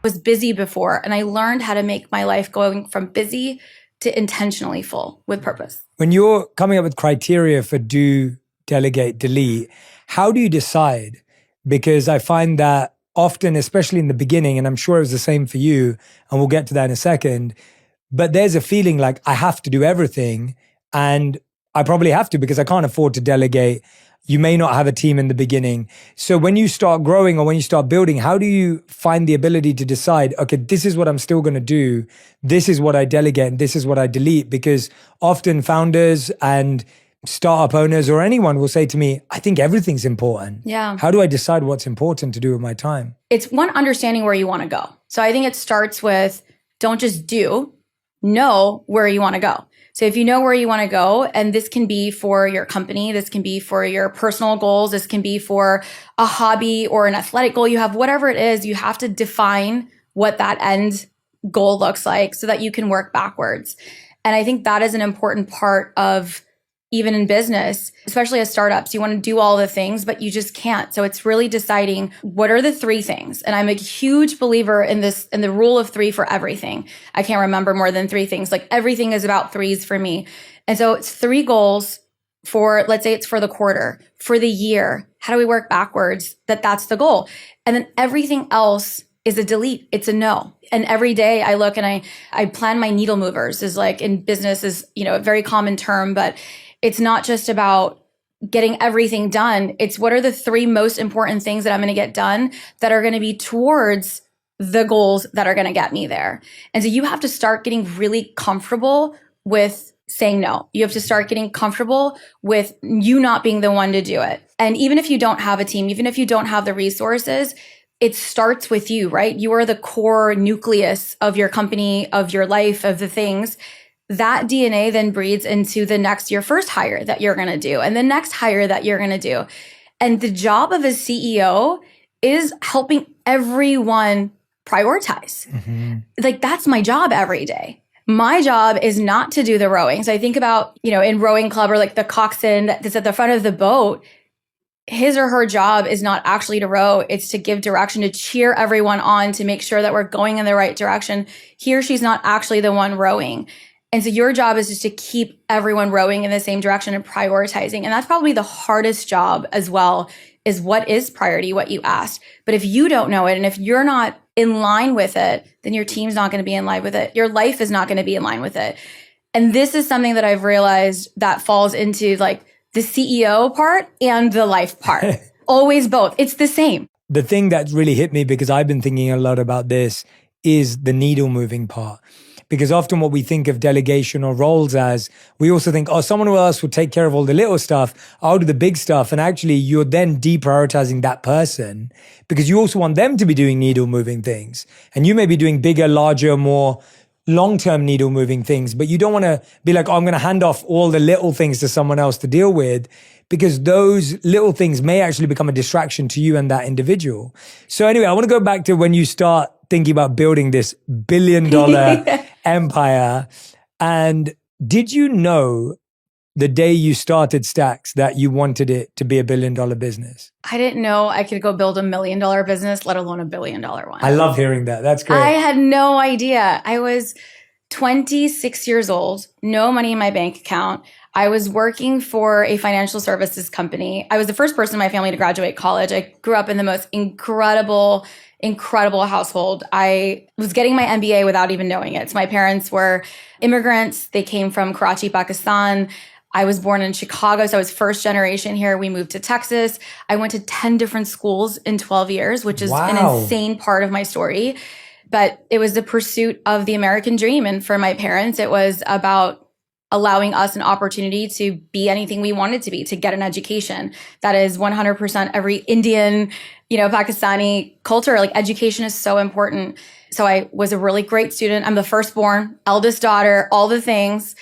was busy before, and I learned how to make my life going from busy to intentionally full with purpose. When you're coming up with criteria for do, delegate, delete, how do you decide? Because I find that often, especially in the beginning, and I'm sure it was the same for you, and we'll get to that in a second, but there's a feeling like I have to do everything, and I probably have to because I can't afford to delegate. You may not have a team in the beginning. So when you start growing or when you start building, how do you find the ability to decide, okay, this is what I'm still going to do. This is what I delegate and this is what I delete? Because often founders and startup owners or anyone will say to me, I think everything's important. Yeah. How do I decide what's important to do with my time? It's one, understanding where you want to go. So I think it starts with don't just do, know where you want to go. So if you know where you want to go, and this can be for your company, this can be for your personal goals, this can be for a hobby or an athletic goal you have, whatever it is, you have to define what that end goal looks like so that you can work backwards. And I think that is an important part of even in business, especially as startups, you want to do all the things, but you just can't. So it's really deciding what are the three things. And I'm a huge believer in this, in the rule of three for everything. I can't remember more than three things. Like everything is about threes for me. And so it's three goals for, let's say it's for the quarter, for the year. How do we work backwards? That's the goal. And then everything else is a delete. It's a no. And every day I look and I plan my needle movers. Is like in business is, a very common term, but it's not just about getting everything done. It's what are the three most important things that I'm going to get done that are going to be towards the goals that are going to get me there. And so you have to start getting really comfortable with saying no. You have to start getting comfortable with you not being the one to do it. And even if you don't have a team, even if you don't have the resources, it starts with you, right? You are the core nucleus of your company, of your life, of the things. That DNA then breeds into your first hire that you're going to do and the next hire that you're going to do. And the job of a CEO is helping everyone prioritize. Mm-hmm. Like that's my job every day. My job is not to do the rowing. So I think about, in rowing club or like the coxswain that's at the front of the boat, his or her job is not actually to row. It's to give direction, to cheer everyone on, to make sure that we're going in the right direction. He or she's not actually the one rowing. And so your job is just to keep everyone rowing in the same direction and prioritizing. And that's probably the hardest job as well, is what is priority, what you asked. But if you don't know it, and if you're not in line with it, then your team's not going to be in line with it. Your life is not going to be in line with it. And this is something that I've realized that falls into like the CEO part and the life part. Always both. It's the same. The thing that's really hit me, because I've been thinking a lot about this, is the needle moving part. Because often what we think of delegation or roles as, we also think, someone else will take care of all the little stuff. I'll do the big stuff. And actually you're then deprioritizing that person because you also want them to be doing needle moving things. And you may be doing bigger, larger, more long-term needle moving things, but you don't want to be like, I'm going to hand off all the little things to someone else to deal with, because those little things may actually become a distraction to you and that individual. So anyway, I want to go back to when you start thinking about building this $1 billion empire. And did you know the day you started Stacks that you wanted it to be $1 billion business? I didn't know I could go build $1 million business, let alone $1 billion one. I love hearing that. That's great. I had no idea. I was 26 years old, no money in my bank account. I was working for a financial services company. I was the first person in my family to graduate college. I grew up in the most incredible household. I was getting my MBA without even knowing it. So my parents were immigrants. They came from Karachi, Pakistan. I was born in Chicago, so I was first generation here. We moved to Texas. I went to 10 different schools in 12 years, which is an insane part of my story. But it was the pursuit of the American dream. And for my parents, it was about allowing us an opportunity to be anything we wanted to be, to get an education. That is 100% every Indian, Pakistani culture. Like education is so important. So I was a really great student. I'm the firstborn, eldest daughter, all the things.